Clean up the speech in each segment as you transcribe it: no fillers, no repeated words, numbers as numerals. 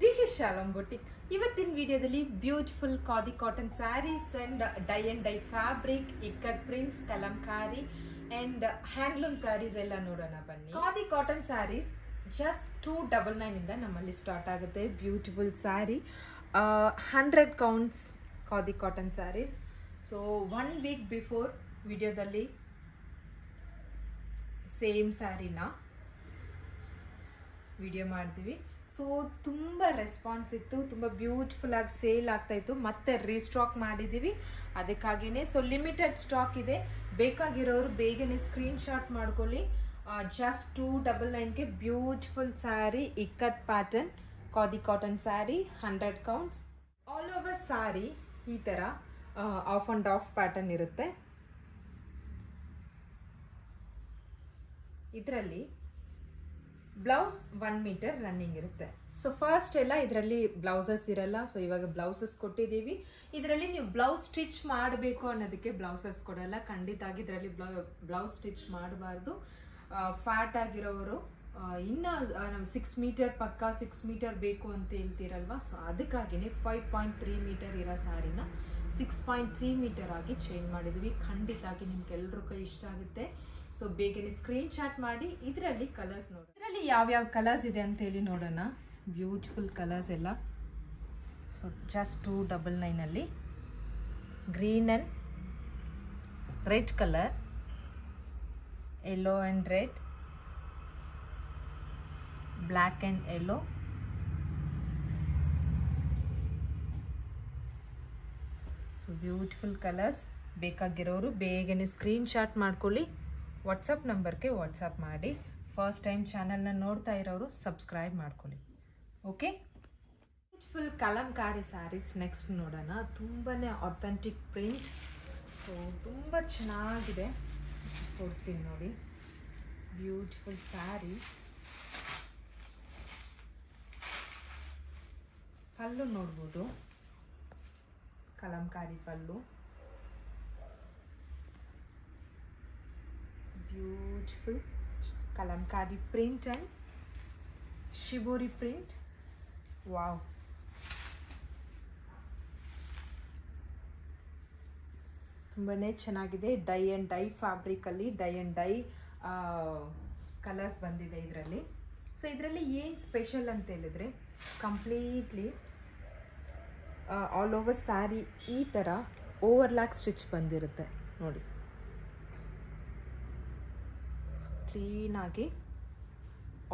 This is Shalom Boutique. ಇವತ್ತಿನ ವಿಡಿಯೋದಲ್ಲಿ beautiful khadi cotton sarees and dye and dye fabric, ikat prints, Kalamkari and handloom sarees ಎಲ್ಲ ನೋಡೋಣ ಬನ್ನಿ. Khadi cotton saris just 299 ಇಂದ ನಮ್ಮಲ್ಲಿ ಸ್ಟಾರ್ಟ್ ಆಗುತ್ತೆ. Beautiful sari 100 counts khadi cotton sarees. So 1 week before ವಿಡಿಯೋದಲ್ಲಿ ಸೇಮ್ ಸ್ಯಾರಿನ ವಿಡಿಯೋ ಮಾಡ್ತೀವಿ. ಸೊ ತುಂಬ ರೆಸ್ಪಾನ್ಸ್ ಇತ್ತು, ತುಂಬ ಬ್ಯೂಟಿಫುಲ್ ಆಗಿ ಸೇಲ್ ಆಗ್ತಾ ಇತ್ತು. ಮತ್ತೆ ರೀಸ್ಟಾಕ್ ಮಾಡಿದ್ದೀವಿ ಅದಕ್ಕಾಗಿಯೇ. ಸೊ ಲಿಮಿಟೆಡ್ ಸ್ಟಾಕ್ ಇದೆ, ಬೇಕಾಗಿರೋರು ಬೇಗನೆ ಸ್ಕ್ರೀನ್ಶಾಟ್ ಮಾಡ್ಕೊಳ್ಳಿ. ಜಸ್ಟ್ 299ಗೆ beautiful sari, ikat pattern khadi cotton sari 100 counts. All over sari ಈ ಥರ ಆಫ್ ಆ್ಯಂಡ್ ಆಫ್ ಪ್ಯಾಟರ್ನ್ ಇರುತ್ತೆ. ಇದರಲ್ಲಿ ಬ್ಲೌಸ್ 1 ಮೀಟರ್ ರನ್ನಿಂಗ್ ಇರುತ್ತೆ. ಸೊ ಫಸ್ಟ್ ಎಲ್ಲ ಇದರಲ್ಲಿ ಬ್ಲೌಸಸ್ ಇರಲ್ಲ. ಸೊ ಇವಾಗ ಬ್ಲೌಸಸ್ ಕೊಟ್ಟಿದ್ದೀವಿ. ಇದರಲ್ಲಿ ನೀವು ಬ್ಲೌಸ್ ಸ್ಟಿಚ್ ಮಾಡಬೇಕು ಅನ್ನೋದಕ್ಕೆ ಬ್ಲೌಸಸ್ ಕೊಡಲ್ಲ. ಖಂಡಿತವಾಗಿ ಇದರಲ್ಲಿ ಬ್ಲೌಸ್ ಸ್ಟಿಚ್ ಮಾಡಬಾರ್ದು. ಫ್ಯಾಟ್ ಆಗಿರೋರು ಇನ್ನು ನಾವು 6 ಮೀಟರ್ ಪಕ್ಕ 6 ಮೀಟರ್ ಬೇಕು ಅಂತ ಹೇಳ್ತೀರಲ್ವ. ಸೊ ಅದಕ್ಕಾಗಿಯೇ 5.3 ಮೀಟರ್ ಇರೋ ಸ್ಯಾರಿನ 6.3 ಮೀಟರ್ ಆಗಿ ಚೇಂಜ್ ಮಾಡಿದ್ವಿ. ಖಂಡಿತವಾಗಿ ನಿಮ್ಗೆಲ್ರಿಗೂ ಕೈ ಇಷ್ಟ ಆಗುತ್ತೆ. ಸೊ ಬೇಗನೆ ಸ್ಕ್ರೀನ್ಶಾಟ್ ಮಾಡಿ. ಇದರಲ್ಲಿ ಕಲರ್ಸ್ ನೋಡಿ, ಇದರಲ್ಲಿ ಯಾವ್ಯಾವ ಕಲರ್ಸ್ ಇದೆ ಅಂತ ಹೇಳಿ ನೋಡೋಣ. ಬ್ಯೂಟಿಫುಲ್ ಕಲರ್ಸ್ ಎಲ್ಲ. ಸೊ ಜಸ್ಟ್ 299ಅಲ್ಲಿ green and red colour, yellow and red, black and yellow, so beautiful colours. ಬೇಕಾಗಿರೋರು ಬೇಗನೆ ಸ್ಕ್ರೀನ್ಶಾಟ್ ಮಾಡ್ಕೊಳ್ಳಿ. ವಾಟ್ಸಪ್ ನಂಬರ್ಗೆ ವಾಟ್ಸಪ್ ಮಾಡಿ. ಫಸ್ಟ್ ಟೈಮ್ ಚಾನಲ್ನ ನೋಡ್ತಾ ಇರೋರು ಸಬ್ಸ್ಕ್ರೈಬ್ ಮಾಡ್ಕೊಳ್ಳಿ. Okay, beautiful Kalamkari sarees next ನೋಡೋಣ. ತುಂಬಾ ಅಥೆಂಟಿಕ್ ಪ್ರಿಂಟ್. ಸೊ ತುಂಬ ಚೆನ್ನಾಗಿದೆ, ತೋರಿಸ್ತೀನಿ ನೋಡಿ. ಬ್ಯೂಟಿಫುಲ್ ಸ್ಯಾರಿ. ಪಲ್ಲು ನೋಡ್ಬೋದು, kalamkari pallu. Beautiful kalamkari print and shibori print. Wow, ತುಂಬಾನೇ ಚೆನ್ನಾಗಿದೆ. ಡೈ ಅಂಡ್ ಡೈ ಫ್ಯಾಬ್ರಿಕಲ್ಲಿ ಡೈ ಅಂಡ್ ಡೈ ಕಲರ್ಸ್ ಬಂದಿದೆ ಇದರಲ್ಲಿ. ಸೊ ಇದರಲ್ಲಿ ಏನು ಸ್ಪೆಷಲ್ ಅಂತ ಹೇಳಿದ್ರೆ, ಕಂಪ್ಲೀಟ್ಲಿ ಆಲ್ ಓವರ್ ಸ್ಯಾರಿ ಈ ಥರ ಓವರ್ಲ್ಯಾಕ್ ಸ್ಟಿಚ್ ಬಂದಿರುತ್ತೆ ನೋಡಿ. ಕ್ಲೀನಾಗಿ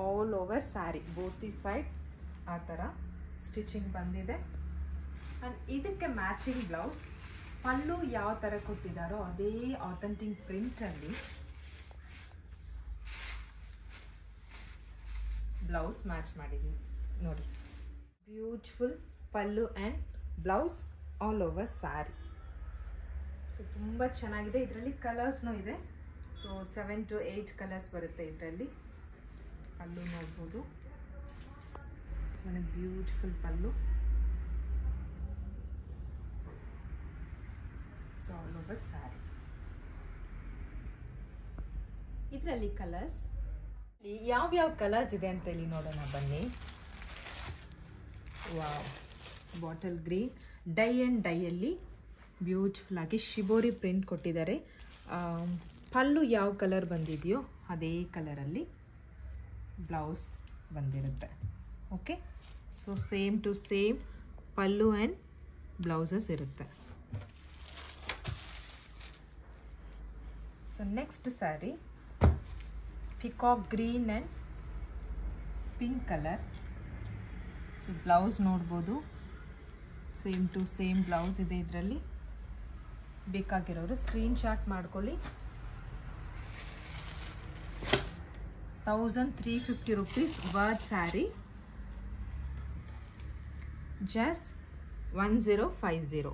all over sari both the side ಆ ಥರ ಸ್ಟಿಚಿಂಗ್ ಬಂದಿದೆ. ಆ್ಯಂಡ್ ಇದಕ್ಕೆ ಮ್ಯಾಚಿಂಗ್ ಬ್ಲೌಸ್. ಪಲ್ಲು ಯಾವ ಥರ ಕೊಟ್ಟಿದ್ದಾರೋ ಅದೇ ಅಥೆಂಟಿಕ್ ಪ್ರಿಂಟಲ್ಲಿ ಬ್ಲೌಸ್ ಮ್ಯಾಚ್ ಮಾಡಿದ್ದೀವಿ ನೋಡಿ. Beautiful pallu and blouse all over sari. So ತುಂಬ ಚೆನ್ನಾಗಿದೆ. ಇದರಲ್ಲಿ ಕಲರ್ಸ್ನೂ ಇದೆ. ಸೊ 7 to 8 ಕಲರ್ಸ್ ಬರುತ್ತೆ ಇದರಲ್ಲಿ. ಪಲ್ಲು ನೋಡ್ಬೋದು, beautiful pallu. So all over sari. ಇದರಲ್ಲಿ ಕಲರ್ಸ್ ಯಾವ್ಯಾವ ಕಲರ್ಸ್ ಇದೆ ಅಂತೇಳಿ ನೋಡೋಣ ಬನ್ನಿ. ವಾವ್, ಬಾಟಲ್ ಗ್ರೀನ್ ಡೈ ಆ್ಯಂಡ್ ಡೈಯಲ್ಲಿ ಬ್ಯೂಟಿಫುಲ್ ಆಗಿ ಶಿಬೋರಿ ಪ್ರಿಂಟ್ ಕೊಟ್ಟಿದ್ದಾರೆ. ಪಲ್ಲು ಯಾವ ಕಲರ್ ಬಂದಿದೆಯೋ ಅದೇ ಕಲರಲ್ಲಿ ಬ್ಲೌಸ್ ಬಂದಿರುತ್ತೆ. Okay, so same to same pallu and blouses ಇರುತ್ತೆ. So next sari peacock green and pink colour. So blouse ನೋಡ್ಬೋದು, ಸೇಮ್ ಟು ಸೇಮ್ ಬ್ಲೌಸ್ ಇದೆ ಇದರಲ್ಲಿ. ಬೇಕಾಗಿರೋರು ಸ್ಕ್ರೀನ್ಶಾಟ್ ಮಾಡ್ಕೊಳ್ಳಿ. 1350 rupees worth saree, just 1050.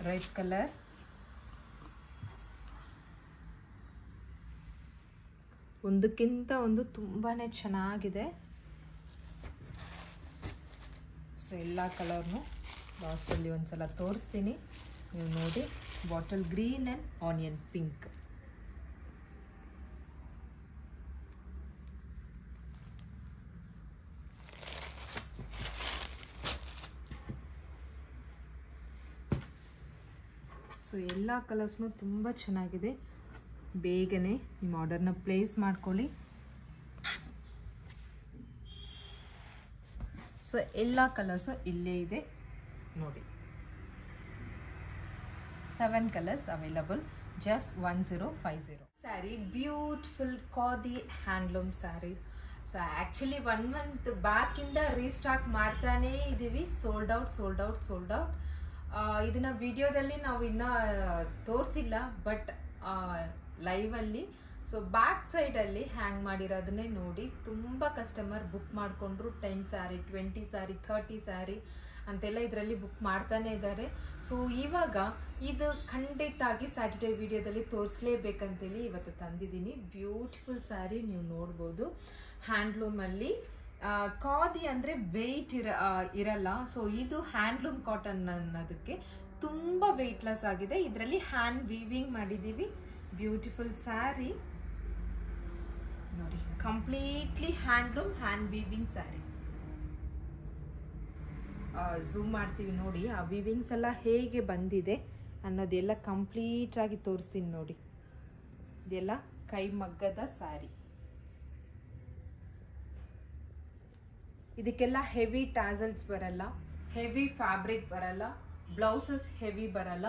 Red colour, ಒಂದಕ್ಕಿಂತ ಒಂದು ತುಂಬಾನೇ ಚೆನ್ನಾಗಿದೆ. ಸೊ ಎಲ್ಲ ಕಲರ್ನು ಲಾಸ್ಟಲ್ಲಿ ಒಂದ್ಸಲ ತೋರಿಸ್ತೀನಿ ನೀವು ನೋಡಿ bottle green and onion pink. So ಎಲ್ಲ ಕಲರ್ಸ್ನು ತುಂಬ ಚೆನ್ನಾಗಿದೆ. ಬೇಗನೆ ನಿಮ್ಮ ಆರ್ಡರ್ನ ಪ್ಲೇಸ್ ಮಾಡ್ಕೊಳ್ಳಿ. ಸೊ ಎಲ್ಲ ಕಲರ್ಸು ಇಲ್ಲೇ ಇದೆ ನೋಡಿ. 7 colours available, just 1050. Sari beautiful khadi handloom sari. So actually 1 month ಬ್ಯಾಕಿಂದ ರೀಸ್ಟಾಕ್ ಮಾಡ್ತಾನೇ ಇದ್ದೀವಿ. Sold out. ಇದನ್ನ ವಿಡಿಯೋದಲ್ಲಿ ನಾವು ಇನ್ನೂ ತೋರಿಸಿಲ್ಲ, ಬಟ್ ಲೈವಲ್ಲಿ. ಸೊ ಬ್ಯಾಕ್ ಸೈಡಲ್ಲಿ ಹ್ಯಾಂಗ್ ಮಾಡಿರೋದನ್ನೇ ನೋಡಿ ತುಂಬ ಕಸ್ಟಮರ್ ಬುಕ್ ಮಾಡಿಕೊಂಡ್ರು. 10 ಸ್ಯಾರಿ, 20 ಸ್ಯಾರಿ, 30 ಸ್ಯಾರಿ ಅಂತೆಲ್ಲ ಇದರಲ್ಲಿ ಬುಕ್ ಮಾಡ್ತಾನೆ ಇದ್ದಾರೆ. ಸೊ ಇವಾಗ ಇದು ಖಂಡಿತಾಗಿ ಸ್ಯಾಟರ್ಡೇ ವಿಡಿಯೋದಲ್ಲಿ ತೋರಿಸ್ಲೇಬೇಕಂತೇಳಿ ಇವತ್ತು ತಂದಿದ್ದೀನಿ. ಬ್ಯೂಟಿಫುಲ್ ಸ್ಯಾರಿ ನೀವು ನೋಡ್ಬೋದು. ಹ್ಯಾಂಡ್ಲೂಮಲ್ಲಿ ಖಾದಿ ಅಂದರೆ ವೆಯ್ಟ್ ಇರಲ್ಲ. ಸೊ ಇದು ಹ್ಯಾಂಡ್ಲೂಮ್ ಕಾಟನ್ ಅನ್ನೋದಕ್ಕೆ ತುಂಬ ವೆಯ್ಟ್ಲೆಸ್ ಆಗಿದೆ. ಇದರಲ್ಲಿ ಹ್ಯಾಂಡ್ ವೀವಿಂಗ್ ಮಾಡಿದ್ದೀವಿ. ಬ್ಯೂಟಿಫುಲ್ ಸ್ಯಾರಿ ನೋಡಿ, completely handloom hand weaving sari. Zoom ಮಾಡ್ತೀವಿ ನೋಡಿ, ಆ ವೀವಿಂಗ್ಸ್ ಎಲ್ಲ ಹೇಗೆ ಬಂದಿದೆ ಅನ್ನೋದೆಲ್ಲ ಕಂಪ್ಲೀಟ್ ಆಗಿ ತೋರಿಸ್ತೀನಿ ನೋಡಿ. ಇದೆಲ್ಲ ಕೈಮಗ್ಗದ ಸ್ಯಾರಿ. ಇದಕ್ಕೆಲ್ಲ ಹೆವಿ ಟ್ಯಾಸಲ್ಸ್ ಬರಲ್ಲ, ಹೆವಿ ಫ್ಯಾಬ್ರಿಕ್ ಬರಲ್ಲ, ಬ್ಲೌಸಸ್ ಹೆವಿ ಬರಲ್ಲ.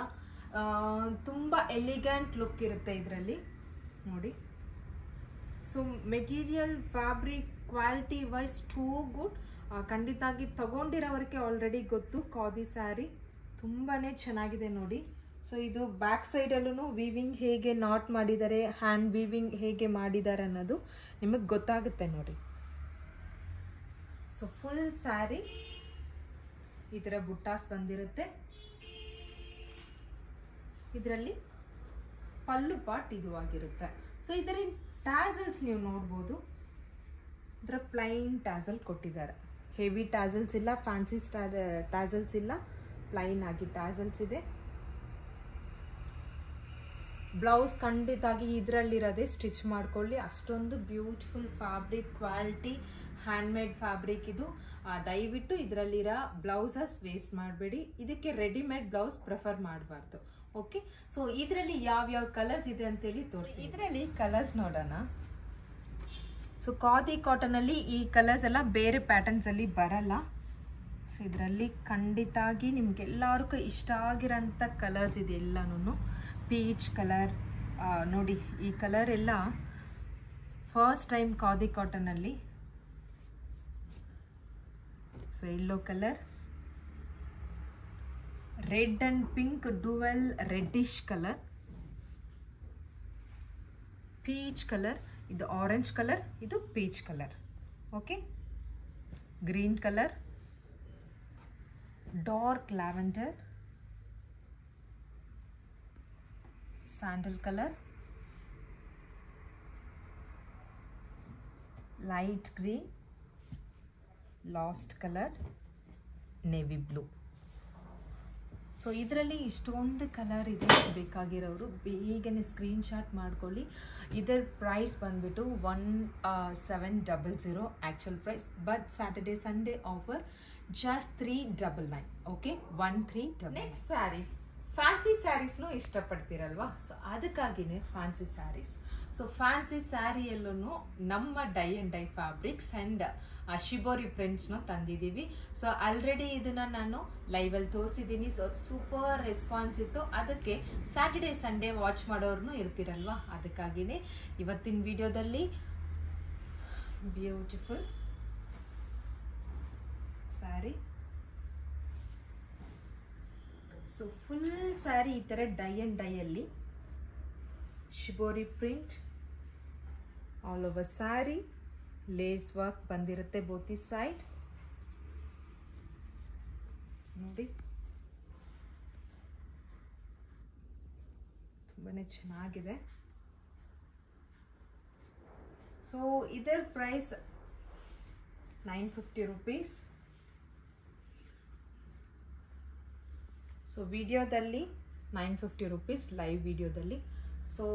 ತುಂಬ ಎಲಿಗೆಂಟ್ ಲುಕ್ ಇರುತ್ತೆ ಇದರಲ್ಲಿ ನೋಡಿ. So material, fabric, quality wise too good. ಖಂಡಿತಾಗಿ ತಗೊಂಡಿರೋವರಿಗೆ ಆಲ್ರೆಡಿ ಗೊತ್ತು. ಖಾದಿ ಸ್ಯಾರಿ ತುಂಬಾ ಚೆನ್ನಾಗಿದೆ ನೋಡಿ. ಸೊ ಇದು ಬ್ಯಾಕ್ ಸೈಡಲ್ಲೂ ವೀವಿಂಗ್ ಹೇಗೆ ನಾಟ್ ಮಾಡಿದ್ದಾರೆ, ಹ್ಯಾಂಡ್ ವೀವಿಂಗ್ ಹೇಗೆ ಮಾಡಿದ್ದಾರೆ ಅನ್ನೋದು ನಿಮಗೆ ಗೊತ್ತಾಗುತ್ತೆ ನೋಡಿ. ಸೊ ಫುಲ್ ಸ್ಯಾರಿ ಈ ಥರ ಬುಟ್ಟಾಸ್ ಬಂದಿರುತ್ತೆ. ಇದರಲ್ಲಿ ಪಲ್ಲು ಪಾರ್ಟ್ ಇದು ಆಗಿರುತ್ತೆ. ಸೊ ಇದರಲ್ಲಿ ಟ್ಯಾಸಲ್ಸ್ ನೀವು ನೋಡ್ಬೋದು. ಇದರ ಪ್ಲೈನ್ ಟ್ಯಾಸಲ್ ಕೊಟ್ಟಿದ್ದಾರೆ. ಹೆವಿ ಟ್ಯಾಸಲ್ಸ್ ಇಲ್ಲ, ಫ್ಯಾನ್ಸಿ ಟ್ಯಾಸಲ್ಸ್ ಇಲ್ಲ, ಪ್ಲೈನ್ ಆಗಿ ಟ್ಯಾಸಲ್ಸ್ ಇದೆ. ಬ್ಲೌಸ್ ಖಂಡಿತಾಗಿ ಇದರಲ್ಲಿರೋದೇ ಸ್ಟಿಚ್ ಮಾಡ್ಕೊಳ್ಳಿ. ಅಷ್ಟೊಂದು beautiful fabric, quality, handmade fabric ಇದು. ದಯವಿಟ್ಟು ಇದರಲ್ಲಿರೋ ಬ್ಲೌಸಸ್ ವೇಸ್ಟ್ ಮಾಡಬೇಡಿ. ಇದಕ್ಕೆ ರೆಡಿಮೇಡ್ ಬ್ಲೌಸ್ ಪ್ರಿಫರ್ ಮಾಡಬಾರ್ದು. ಓಕೆ, ಸೊ ಇದರಲ್ಲಿ ಯಾವ್ಯಾವ ಕಲರ್ಸ್ ಇದೆ ಅಂತೇಳಿ ತೋರಿಸಿ. ಇದರಲ್ಲಿ ಕಲರ್ಸ್ ನೋಡೋಣ. ಸೊ ಖಾದಿ ಕಾಟನಲ್ಲಿ ಈ ಕಲರ್ಸ್ ಎಲ್ಲ ಬೇರೆ ಪ್ಯಾಟರ್ನ್ಸಲ್ಲಿ ಬರಲ್ಲ. ಸೊ ಇದರಲ್ಲಿ ಖಂಡಿತಾಗಿ ನಿಮ್ಗೆಲ್ಲರಿಗೂ ಇಷ್ಟ ಆಗಿರೋಂಥ ಕಲರ್ಸ್ ಇದೆ ಎಲ್ಲನೂ. ಪೀಚ್ ಕಲರ್ ನೋಡಿ, ಈ ಕಲರ್ ಎಲ್ಲ ಫಸ್ಟ್ ಟೈಮ್ ಖಾದಿ ಕಾಟನಲ್ಲಿ. So yellow colour, red and pink dual reddish colour, peach colour, ಇದು ಆರೆಂಜ್ ಕಲರ್, ಇದು peach colour. Okay, green colour, dark lavender, sandal colour, light green, last colour, navy blue. So ಇದರಲ್ಲಿ ಇಷ್ಟೊಂದು colour ಇದೆ. ಬೇಕಾಗಿರೋರು ಬೇಗನೆ screenshot ಮಾಡ್ಕೊಳ್ಳಿ. ಇದರ price ಬಂದ್ಬಿಟ್ಟು 1700 actual price, but Saturday Sunday offer just 399. Okay, 1399. Next sari, fancy ಸ್ಯಾರೀಸ್ನು ಇಷ್ಟಪಡ್ತೀರಲ್ವಾ? ಸೊ ಅದಕ್ಕಾಗಿನೇ ಫ್ಯಾನ್ಸಿ ಸ್ಯಾರೀಸ್. ಸೊ ಫ್ಯಾನ್ಸಿ ಸ್ಯಾರಿಯಲ್ಲೂ ನಮ್ಮ dye and dye fabrics and shibori ಪ್ರಿಂಟ್ಸ್ನು ತಂದಿದ್ದೀವಿ. ಸೊ ಆಲ್ರೆಡಿ ಇದನ್ನು ನಾನು ಲೈವಲ್ಲಿ ತೋರಿಸಿದ್ದೀನಿ. ಸೊ ಸೂಪರ್ ರೆಸ್ಪಾನ್ಸ್ ಇತ್ತು. ಅದಕ್ಕೆ ಸ್ಯಾಟರ್ಡೇ ಸಂಡೇ ವಾಚ್ ಮಾಡೋರ್ನು ಇರ್ತೀರಲ್ವ, ಅದಕ್ಕಾಗಿಯೇ ಇವತ್ತಿನ ವಿಡಿಯೋದಲ್ಲಿ beautiful sari. So full sari ಈ ಥರ ಡೈ ಆ್ಯಂಡ್ ಡೈಯಲ್ಲಿ shibori print all over sari. Lace work ಬಂದಿರುತ್ತೆ ಬೋತ್ ಈ ಸೈಡ್ ನೋಡಿ. ತುಂಬಾನೇ ಚೆನ್ನಾಗಿದೆ. ಸೊ ಇದರ ಪ್ರೈಸ್ 950 rupees. ಸೊ ವಿಡಿಯೋದಲ್ಲಿ 950 ರುಪೀಸ್ ಲೈವ್ ವಿಡಿಯೋದಲ್ಲಿ. ಸೊ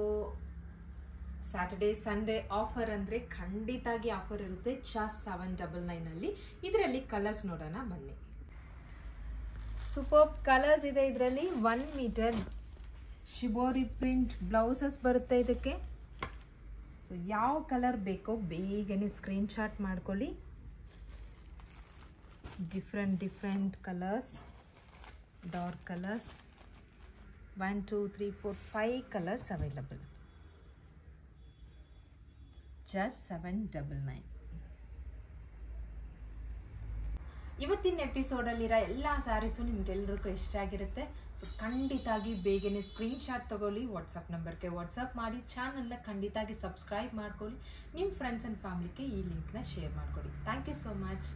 ಸ್ಯಾಟರ್ಡೇ ಸಂಡೇ ಆಫರ್ ಅಂದರೆ ಖಂಡಿತಾಗಿ ಆಫರ್ ಇರುತ್ತೆ. just 799 ಇದರಲ್ಲಿ ಕಲರ್ಸ್ ನೋಡೋಣ ಬನ್ನಿ. ಸೂಪರ್ ಕಲರ್ಸ್ ಇದೆ ಇದರಲ್ಲಿ. 1 ಮೀಟರ್ ಶಿಬೋರಿ ಪ್ರಿಂಟ್ ಬ್ಲೌಸಸ್ ಬರುತ್ತೆ ಇದಕ್ಕೆ. ಸೊ ಯಾವ ಕಲರ್ ಬೇಕೋ ಬೇಗನೆ ಸ್ಕ್ರೀನ್ಶಾಟ್ ಮಾಡ್ಕೊಳ್ಳಿ. Different colours, dark colours, 1 2 3 4 5 colours available. just 799. ಇವತ್ತಿನ ಎಪಿಸೋಡಲ್ಲಿರೋ ಎಲ್ಲ ಸ್ಯಾರೀಸು ನಿಮ್ಗೆಲ್ರಿಗೂ ಇಷ್ಟ ಆಗಿರುತ್ತೆ. ಸೊ ಖಂಡಿತಾಗಿ ಬೇಗನೆ ಸ್ಕ್ರೀನ್ಶಾಟ್ ತಗೊಳ್ಳಿ, ವಾಟ್ಸಪ್ ನಂಬರ್ಗೆ ವಾಟ್ಸಪ್ ಮಾಡಿ, ಚಾನಲ್ನ ಖಂಡಿತಾಗಿ ಸಬ್ಸ್ಕ್ರೈಬ್ ಮಾಡ್ಕೊಳ್ಳಿ, ನಿಮ್ಮ ಫ್ರೆಂಡ್ಸ್ ಆ್ಯಂಡ್ ಫ್ಯಾಮಿಲಿಗೆ ಈ ಲಿಂಕ್ನ ಶೇರ್ ಮಾಡ್ಕೊಳ್ಳಿ. Thank you so much.